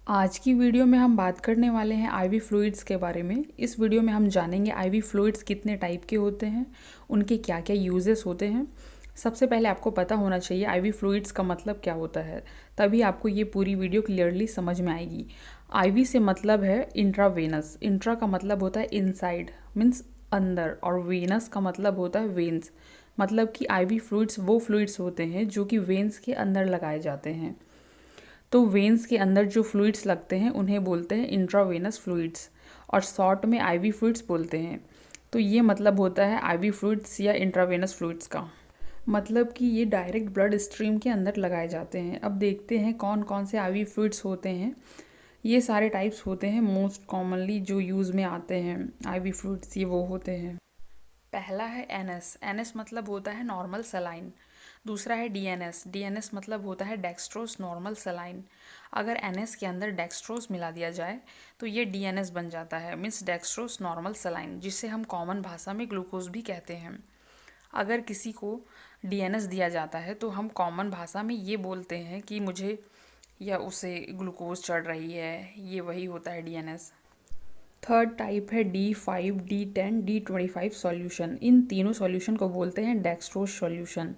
आज की वीडियो में हम बात करने वाले हैं आईवी फ्लूइड्स के बारे में। इस वीडियो में हम जानेंगे आईवी फ्लूइड्स कितने टाइप के होते हैं, उनके क्या क्या यूजेस होते हैं। सबसे पहले आपको पता होना चाहिए आईवी फ्लूइड्स का मतलब क्या होता है, तभी आपको ये पूरी वीडियो क्लियरली समझ में आएगी। आईवी से मतलब है इंट्रावेनस। इंट्रा का मतलब होता है इनसाइड, मीन्स अंदर, और वेनस का मतलब होता है वेन्स। मतलब कि आईवी फ्लूइड्स वो फ्लूइड्स होते हैं जो कि वेन्स के अंदर लगाए जाते हैं। तो वेन्स के अंदर जो फ्लूइड्स लगते हैं उन्हें बोलते हैं इंट्रावेनस फ्लूइड्स, और शॉर्ट में आईवी फ्लूइड्स बोलते हैं। तो ये मतलब होता है आईवी फ्लूइड्स या इंट्रावेनस फ्लूइड्स का। मतलब कि ये डायरेक्ट ब्लड स्ट्रीम के अंदर लगाए जाते हैं। अब देखते हैं कौन कौन से आईवी फ्लूइड्स होते हैं। ये सारे टाइप्स होते हैं, मोस्ट कॉमनली जो यूज़ में आते हैं आईवी फ्लूइड्स ये वो होते हैं। पहला है एनएस। एनएस मतलब होता है नॉर्मल सलाइन। दूसरा है डीएनएस। डीएनएस मतलब होता है डेक्सट्रोस नॉर्मल सलाइन। अगर एनएस के अंदर डेक्सट्रोस मिला दिया जाए तो ये डीएनएस बन जाता है, मीन्स डेक्सट्रोस नॉर्मल सलाइन, जिसे हम कॉमन भाषा में ग्लूकोज भी कहते हैं। अगर किसी को डीएनएस दिया जाता है तो हम कॉमन भाषा में ये बोलते हैं कि मुझे या उसे ग्लूकोज चढ़ रही है, ये वही होता है डीएनएस। थर्ड टाइप है D5, D10, D25 सॉल्यूशन। इन तीनों सॉल्यूशन को बोलते हैं dextrose solution.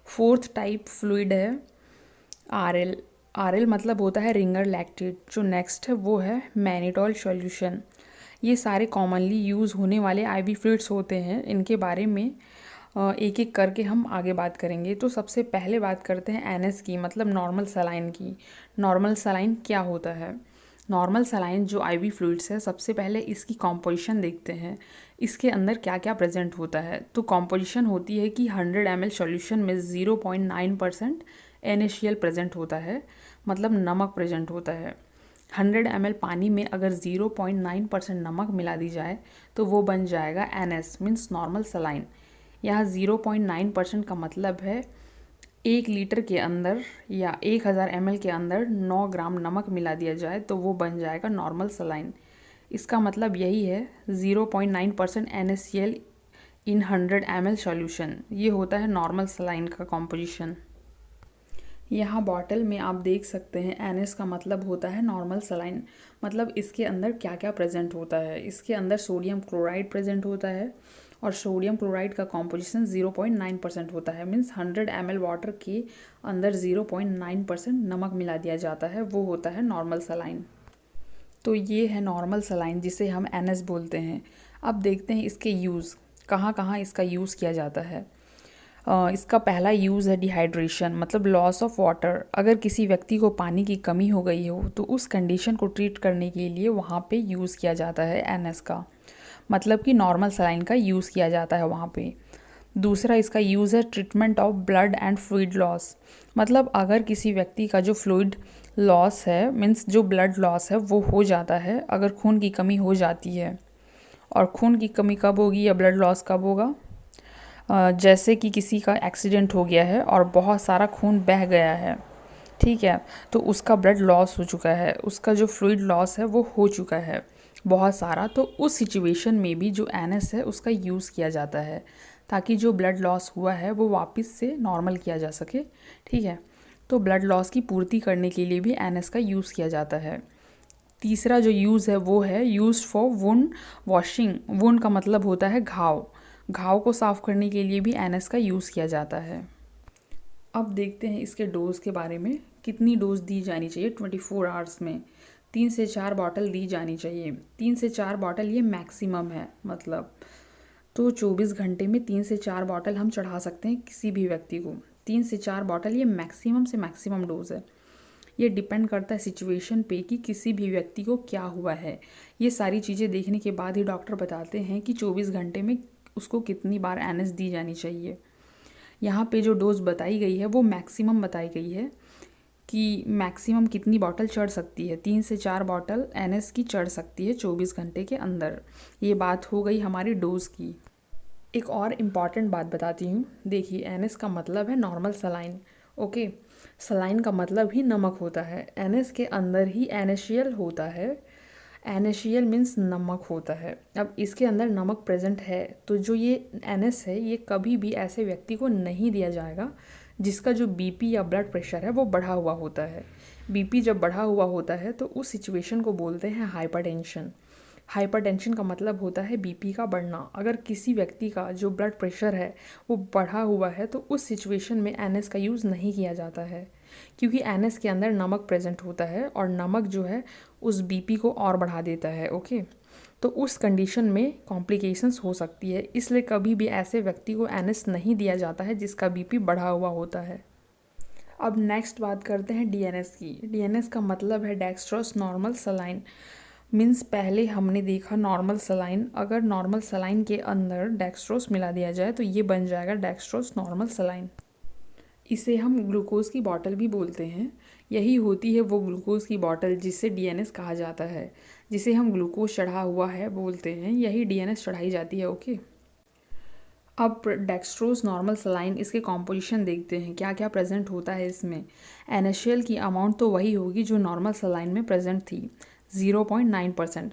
Fourth type fluid है RL। RL मतलब होता है रिंगर लैक्टेट। जो नेक्स्ट है वो है मैनिटोल सॉल्यूशन। ये सारे कॉमनली यूज़ होने वाले आईवी फ्लूइड्स होते हैं। इनके बारे में एक एक करके हम आगे बात करेंगे। तो सबसे पहले बात करते हैं एनएस की, मतलब नॉर्मल सलाइन की। नॉर्मल सलाइन क्या होता है? नॉर्मल सलाइन जो आईवी फ्लूइड्स है, सबसे पहले इसकी कॉम्पोजिशन देखते हैं, इसके अंदर क्या क्या प्रेजेंट होता है। तो कॉम्पोजिशन होती है कि 100 ml सॉल्यूशन में 0.9% NaCl प्रेजेंट होता है, मतलब नमक प्रेजेंट होता है। 100 ml पानी में अगर 0.9% नमक मिला दी जाए तो वो बन जाएगा NS, मीन्स नॉर्मल सलाइन। यहाँ 0.9% का मतलब है 1 लीटर के अंदर या 1000 ml के अंदर 9 ग्राम नमक मिला दिया जाए तो वो बन जाएगा नॉर्मल सलाइन। इसका मतलब यही है 0.9% NaCl इन 100 ml सॉल्यूशन। ये होता है नॉर्मल सलाइन का कॉम्पोजिशन। यहाँ बॉटल में आप देख सकते हैं NS का मतलब होता है नॉर्मल सलाइन। मतलब इसके अंदर क्या क्या प्रेजेंट होता है। इसके अंदर सोडियम क्लोराइड प्रेजेंट होता है, और सोडियम क्लोराइड का कॉम्पोजिशन 0.9% होता है, मीन्स 100 ml वाटर के अंदर 0.9% नमक मिला दिया जाता है, वो होता है नॉर्मल सलाइन। तो ये है नॉर्मल सलाइन जिसे हम NS बोलते हैं। अब देखते हैं इसके यूज़, कहाँ कहाँ इसका यूज़ किया जाता है। इसका पहला यूज़ है डिहाइड्रेशन, मतलब लॉस ऑफ वाटर। अगर किसी व्यक्ति को पानी की कमी हो गई हो तो उस कंडीशन को ट्रीट करने के लिए वहाँ पे यूज़ किया जाता है NS का, मतलब कि नॉर्मल सलाइन का यूज़ किया जाता है वहाँ पे। दूसरा इसका यूज़ है treatment of blood and fluid loss. मतलब अगर किसी व्यक्ति का जो फ्लूइड लॉस है, मीन्स जो ब्लड लॉस है वो हो जाता है, अगर खून की कमी हो जाती है। और खून की कमी कब होगी या ब्लड लॉस कब होगा? जैसे कि किसी का एक्सीडेंट हो गया है और बहुत सारा खून बह गया है, ठीक है, तो उसका ब्लड लॉस हो चुका है, उसका जो फ्लूइड लॉस है वो हो चुका है बहुत सारा। तो उस सिचुएशन में भी जो NS है उसका यूज़ किया जाता है, ताकि जो ब्लड लॉस हुआ है वो वापस से नॉर्मल किया जा सके, ठीक है। तो ब्लड लॉस की पूर्ति करने के लिए भी NS का यूज़ किया जाता है। तीसरा जो यूज़ है वो है use for wound washing. Wound का मतलब होता है घाव। घाव को साफ़ करने के लिए भी NS का यूज़ किया जाता है। अब देखते हैं इसके डोज के बारे में। कितनी डोज दी जानी चाहिए 24 आवर्स में? 3 से 4 बॉटल दी जानी चाहिए। 3 से 4 बॉटल ये मैक्सिमम है, मतलब तो 24 घंटे में 3 से 4 बॉटल हम चढ़ा सकते हैं किसी भी व्यक्ति को। 3 से 4 बॉटल ये मैक्सिमम से मैक्सिमम डोज है। ये डिपेंड करता है सिचुएशन पे कि किसी भी व्यक्ति को क्या हुआ है। ये सारी चीज़ें देखने के बाद ही डॉक्टर बताते हैं कि 24 घंटे में उसको कितनी बार NS दी जानी चाहिए। यहाँ पे जो डोज बताई गई है वो मैक्सिमम बताई गई है कि मैक्सिमम कितनी बॉटल चढ़ सकती है। 3 से 4 बॉटल NS की चढ़ सकती है 24 घंटे के अंदर। ये बात हो गई हमारी डोज की। एक और इम्पॉर्टेंट बात बताती हूँ। देखिए, NS का मतलब है नॉर्मल सलाइन, ओके। सलाइन का मतलब ही नमक होता है। NS के अंदर ही NaCl होता है। NaCl मीन्स नमक होता है। अब इसके अंदर नमक प्रेजेंट है तो जो ये NS है ये कभी भी ऐसे व्यक्ति को नहीं दिया जाएगा जिसका जो बीपी या ब्लड प्रेशर है वो बढ़ा हुआ होता है। बीपी जब बढ़ा हुआ होता है तो उस सिचुएशन को बोलते हैं हाइपरटेंशन। हाइपरटेंशन का मतलब होता है बीपी का बढ़ना। अगर किसी व्यक्ति का जो ब्लड प्रेशर है वो बढ़ा हुआ है तो उस सिचुएशन में एनएस का यूज़ नहीं किया जाता है, क्योंकि एनएस के अंदर नमक प्रेजेंट होता है और नमक जो है उस बीपी को और बढ़ा देता है। ओके, तो उस कंडीशन में कॉम्प्लिकेशंस हो सकती है, इसलिए कभी भी ऐसे व्यक्ति को एनएस नहीं दिया जाता है जिसका बीपी बढ़ा हुआ होता है। अब नेक्स्ट बात करते हैं डीएनएस की। डीएनएस का मतलब है डेक्स्ट्रोस नॉर्मल सलाइन। मीन्स पहले हमने देखा नॉर्मल सलाइन, अगर नॉर्मल सलाइन के अंदर डेक्स्ट्रोस मिला दिया जाए तो ये बन जाएगा डेक्स्ट्रोस नॉर्मल सलाइन। इसे हम ग्लूकोज की बॉटल भी बोलते हैं। यही होती है वो ग्लूकोज की बॉटल जिसे डीएनएस कहा जाता है। जिसे हम ग्लूकोज चढ़ा हुआ है बोलते हैं, यही डीएनएस चढ़ाई जाती है। ओके, अब डेक्स्ट्रोज नॉर्मल सलाइन, इसके कॉम्पोजिशन देखते हैं क्या क्या प्रेजेंट होता है इसमें। NaCl की अमाउंट तो वही होगी जो नॉर्मल सलाइन में प्रेजेंट थी, 0.9%।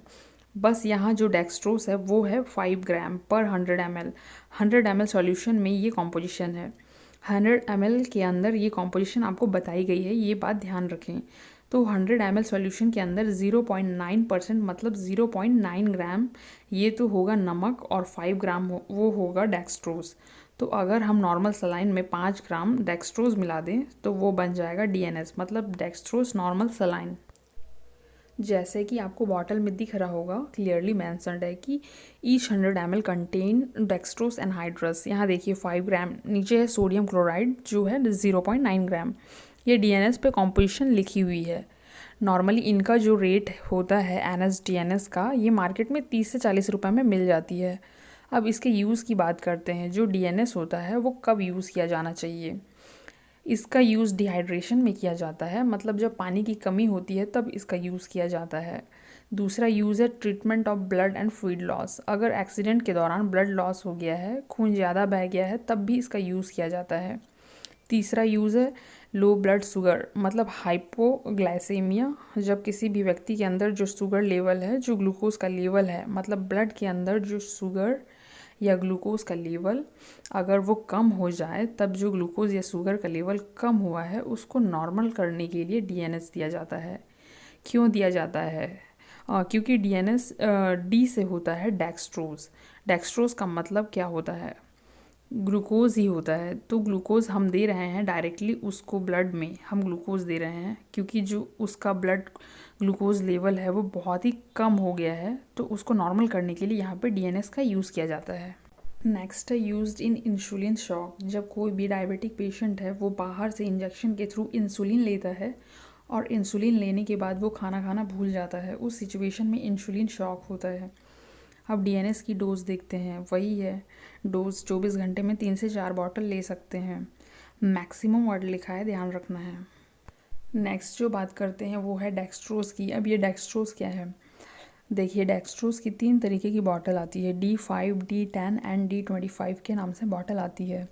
बस यहाँ जो डेक्स्ट्रोज है वो है 5 ग्राम पर 100 ml। 100 ml सॉल्यूशन में ये कॉम्पोजिशन है। 100 ml के अंदर ये कॉम्पोजिशन आपको बताई गई है, ये बात ध्यान रखें। तो 100 ml सॉल्यूशन के अंदर 0.9% मतलब 0.9 ग्राम ये तो होगा नमक और 5 ग्राम वो होगा डेक्स्ट्रोज। तो अगर हम नॉर्मल सलाइन में 5 ग्राम डेक्स्ट्रोज मिला दें तो वो बन जाएगा डीएनएस, मतलब डेक्स्ट्रोज नॉर्मल सलाइन। जैसे कि आपको बॉटल में दिख रहा होगा, क्लियरली मेंशन्ड है कि each 100 ml contain dextrose anhydrous. यहाँ देखिए 5 ग्राम, नीचे है सोडियम क्लोराइड जो है 0.9 ग्राम। ये डीएनएस पे कॉम्पोजिशन लिखी हुई है। नॉर्मली इनका जो रेट होता है एनएस डीएनएस का, ये मार्केट में 30 से 40 रुपए में मिल जाती है। अब इसके यूज़ की बात करते हैं। जो डीएनएस होता है वो कब यूज़ किया जाना चाहिए। इसका यूज़ डिहाइड्रेशन में किया जाता है, मतलब जब पानी की कमी होती है तब इसका यूज़ किया जाता है। दूसरा यूज़ है treatment of blood and fluid loss. अगर एक्सीडेंट के दौरान ब्लड लॉस हो गया है, खून ज़्यादा बह गया है, तब भी इसका यूज़ किया जाता है। तीसरा यूज़ है लो ब्लड शुगर, मतलब हाइपोग्लाइसेमिया। जब किसी भी व्यक्ति के अंदर जो शुगर लेवल है, जो ग्लूकोज का लेवल है, मतलब ब्लड के अंदर जो शुगर या ग्लूकोज का लेवल अगर वो कम हो जाए, तब जो ग्लूकोज या शुगर का लेवल कम हुआ है उसको नॉर्मल करने के लिए डीएनएस दिया जाता है। क्यों दिया जाता है? क्योंकि डीएनएस डी से होता है डेक्स्ट्रोज। डेक्स्ट्रोज का मतलब क्या होता है? ग्लूकोज ही होता है। तो ग्लूकोज हम दे रहे हैं डायरेक्टली उसको, ब्लड में हम ग्लूकोज दे रहे हैं क्योंकि जो उसका ब्लड ग्लूकोज लेवल है वो बहुत ही कम हो गया है, तो उसको नॉर्मल करने के लिए यहाँ पे डीएनएस का यूज़ किया जाता है। नेक्स्ट है यूज्ड इन इंसुलिन शॉक। जब कोई भी डायबिटिक पेशेंट है वो बाहर से इंजेक्शन के थ्रू इंसुलिन लेता है और इंसुलिन लेने के बाद वो खाना खाना भूल जाता है, उस सिचुएशन में इंसुलिन शॉक होता है। अब डीएनएस की डोज देखते हैं। वही है डोज 24 घंटे में 3 से 4 बॉटल ले सकते हैं। मैक्सिमम वर्ड लिखा है, ध्यान रखना है। नेक्स्ट जो बात करते हैं वो है डेक्स्ट्रोज की। अब ये डेक्स्ट्रोज क्या है? देखिए डेक्स्ट्रोज की 3 तरीके की बॉटल आती है, D5, D10 एंड D25 के नाम से बॉटल आती है।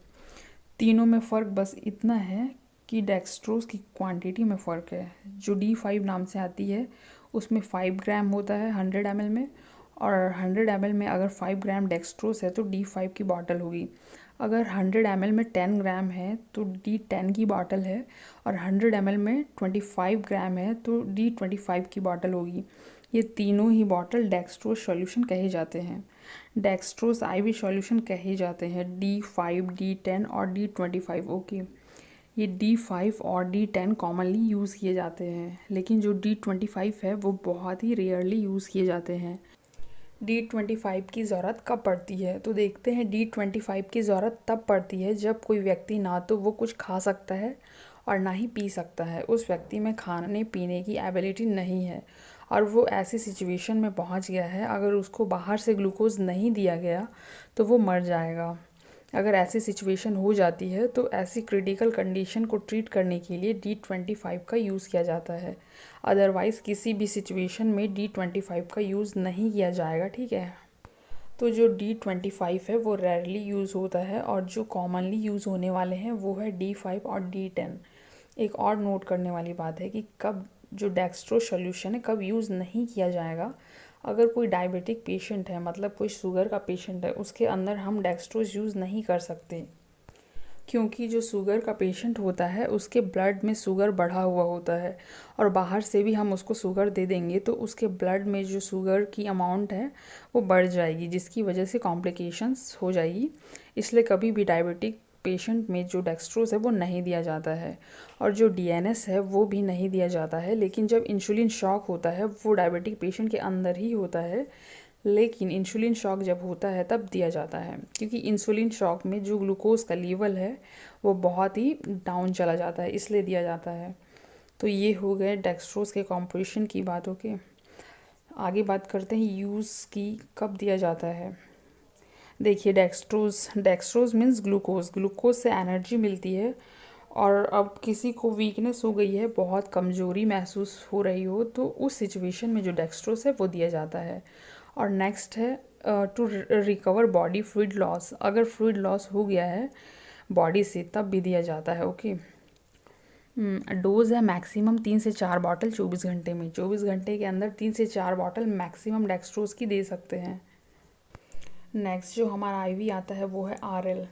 तीनों में फ़र्क बस इतना है कि डेक्स्ट्रोज की क्वांटिटी में फ़र्क है। जो D5 नाम से आती है उसमें 5 ग्राम होता है 100 ml में, और 100 ml में अगर 5 ग्राम डेक्स्ट्रोज है तो D5 की बॉटल होगी। अगर 100 ml में 10 ग्राम है तो D10 की बॉटल है, और 100 ml में 25 ग्राम है तो D25 की बॉटल होगी। ये तीनों ही बॉटल डेक्स्ट्रोज सॉल्यूशन कहे जाते हैं। डेक्स्ट्रोज IV सॉल्यूशन कहे जाते हैं, D5, D10 और D25। ओके, ये D5 और D10 कॉमनली यूज़ किए जाते हैं, लेकिन जो D25 है वो बहुत ही रेयरली यूज़ किए जाते हैं। D25 की ज़रूरत कब पड़ती है? तो देखते हैं। D25 की ज़रूरत तब पड़ती है जब कोई व्यक्ति ना तो वो कुछ खा सकता है और ना ही पी सकता है। उस व्यक्ति में खाने पीने की एबिलिटी नहीं है और वो ऐसी सिचुएशन में पहुंच गया है, अगर उसको बाहर से ग्लूकोज नहीं दिया गया तो वो मर जाएगा। अगर ऐसी सिचुएशन हो जाती है तो ऐसी क्रिटिकल कंडीशन को ट्रीट करने के लिए D25 का यूज़ किया जाता है। अदरवाइज़ किसी भी सिचुएशन में D25 का यूज़ नहीं किया जाएगा, ठीक है। तो जो D25 है वो रेयरली यूज़ होता है, और जो कॉमनली यूज़ होने वाले हैं वो है D5 और D10। एक और नोट करने वाली बात है कि कब जो डेक्स्ट्रोज सॉल्यूशन है कब यूज़ नहीं किया जाएगा। अगर कोई डायबिटिक पेशेंट है, मतलब कोई शुगर का पेशेंट है, उसके अंदर हम डेक्स्ट्रोज यूज़ नहीं कर सकते। क्योंकि जो शुगर का पेशेंट होता है उसके ब्लड में शुगर बढ़ा हुआ होता है और बाहर से भी हम उसको शुगर दे देंगे तो उसके ब्लड में जो शुगर की अमाउंट है वो बढ़ जाएगी, जिसकी वजह से कॉम्प्लिकेशंस हो जाएगी। इसलिए कभी भी डायबिटिक पेशेंट में जो डेक्सट्रोज़ है वो नहीं दिया जाता है और जो डीएनएस है वो भी नहीं दिया जाता है। लेकिन जब इंसुलिन शॉक होता है वो डायबिटिक पेशेंट के अंदर ही होता है, लेकिन इंसुलिन शॉक जब होता है तब दिया जाता है, क्योंकि इंसुलिन शॉक में जो ग्लूकोज का लेवल है वो बहुत ही डाउन चला जाता है, इसलिए दिया जाता है। तो ये हो गए डेक्सट्रोज़ के कॉम्पोजिशन की बातों के। आगे बात करते हैं यूज़ की, कब दिया जाता है। देखिए डेक्सट्रोज़ मीन्स ग्लूकोज से एनर्जी मिलती है और अब किसी को वीकनेस हो गई है, बहुत कमज़ोरी महसूस हो रही हो, तो उस सिचुएशन में जो डेक्सट्रोज़ है वो दिया जाता है। और नेक्स्ट है to recover body fluid loss, अगर फ्लूइड लॉस हो गया है बॉडी से तब भी दिया जाता है। ओके, डोज़ है मैक्सिमम 3 से 4 बॉटल 24 घंटे में, 24 घंटे के अंदर 3 से 4 बॉटल मैक्सिमम डेक्सट्रोज़ की दे सकते हैं। नेक्स्ट जो हमारा आईवी आता है वो है आरएल,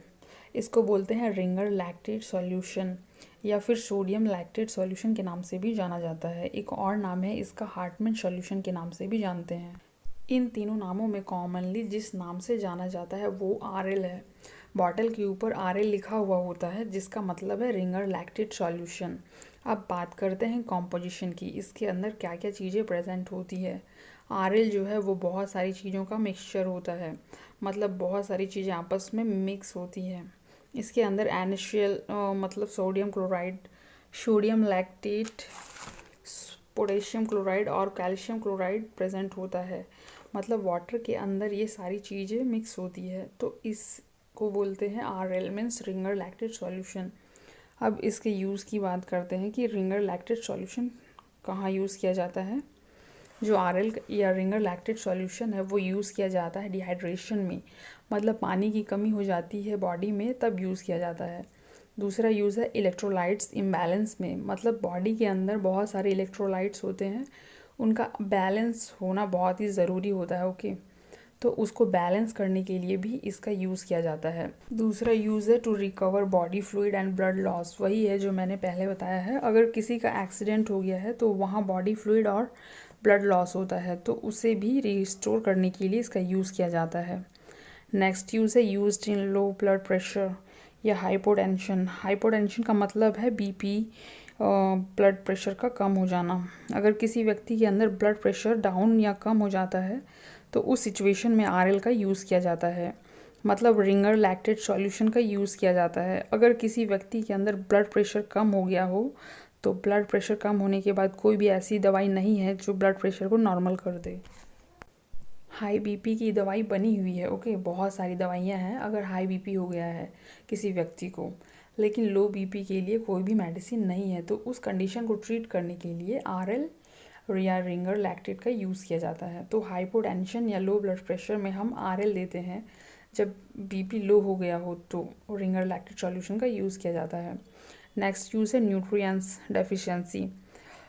इसको बोलते हैं रिंगर लैक्टेट सॉल्यूशन या फिर सोडियम लैक्टेट सॉल्यूशन के नाम से भी जाना जाता है। एक और नाम है इसका हार्टमैन सॉल्यूशन के नाम से भी जानते हैं। इन तीनों नामों में कॉमनली जिस नाम से जाना जाता है वो आरएल है। बॉटल के ऊपर आरएल लिखा हुआ होता है जिसका मतलब है रिंगर लैक्टेट सॉल्यूशन। अब बात करते हैं कॉम्पोजिशन की, इसके अंदर क्या क्या चीज़ें प्रेजेंट होती है। आरएल जो है वो बहुत सारी चीज़ों का मिक्सचर होता है, मतलब बहुत सारी चीज़ें आपस में मिक्स होती है। इसके अंदर NaCl मतलब sodium chloride, sodium lactate, potassium chloride और कैल्शियम क्लोराइड प्रेजेंट होता है, मतलब वाटर के अंदर ये सारी चीज़ें मिक्स होती है। तो इसको बोलते हैं RL means Ringer lactate solution. अब इसके यूज़ की बात करते हैं कि रिंगर लैक्टेट सॉल्यूशन कहाँ यूज़ किया जाता है। जो आरएल या रिंगर लैक्टेट सॉल्यूशन है वो यूज़ किया जाता है डिहाइड्रेशन में, मतलब पानी की कमी हो जाती है बॉडी में तब यूज़ किया जाता है। दूसरा यूज़ है इलेक्ट्रोलाइट्स इम्बैलेंस में, मतलब बॉडी के अंदर बहुत सारे इलेक्ट्रोलाइट्स होते हैं, उनका बैलेंस होना बहुत ही ज़रूरी होता है। ओके, तो उसको बैलेंस करने के लिए भी इसका यूज़ किया जाता है। दूसरा यूज़ है to recover body fluid and blood loss, वही है जो मैंने पहले बताया है। अगर किसी का एक्सीडेंट हो गया है तो वहाँ बॉडी फ्लूइड और ब्लड लॉस होता है, तो उसे भी रिस्टोर करने के लिए इसका यूज़ किया जाता है। नेक्स्ट यूज़ है used in low blood pressure या हाइपोटेंशन। हाइपोटेंशन का मतलब है बीपी, ब्लड प्रेशर का कम हो जाना। अगर किसी व्यक्ति के अंदर ब्लड प्रेशर डाउन या कम हो जाता है तो उस सिचुएशन में आरएल का यूज़ किया जाता है, मतलब रिंगर लैक्टेट सॉल्यूशन का यूज़ किया जाता है। अगर किसी व्यक्ति के अंदर ब्लड प्रेशर कम हो गया हो तो ब्लड प्रेशर कम होने के बाद कोई भी ऐसी दवाई नहीं है जो ब्लड प्रेशर को नॉर्मल कर दे। हाई बीपी की दवाई बनी हुई है, ओके, बहुत सारी दवाइयाँ हैं अगर हाई बीपी हो गया है किसी व्यक्ति को, लेकिन लो बीपी के लिए कोई भी मेडिसिन नहीं है। तो उस कंडीशन को ट्रीट करने के लिए आरएल या रिंगर लैक्टेट का यूज़ किया जाता है। तो हाइपोटेंशन या लो ब्लड प्रेशर में हम आरएल देते हैं, जब बीपी लो हो गया हो तो रिंगर लैक्टेट सॉल्यूशन का यूज़ किया जाता है। नेक्स्ट यूज़ है न्यूट्रिएंट्स डेफिशिएंसी।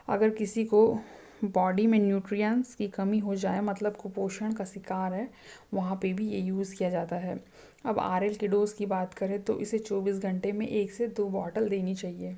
अगर किसी को बॉडी में न्यूट्रिएंट्स की कमी हो जाए, मतलब कुपोषण का शिकार है, वहाँ पे भी ये यूज़ किया जाता है। अब आरएल के डोज की बात करें तो इसे 24 घंटे में 1 से 2 बॉटल देनी चाहिए।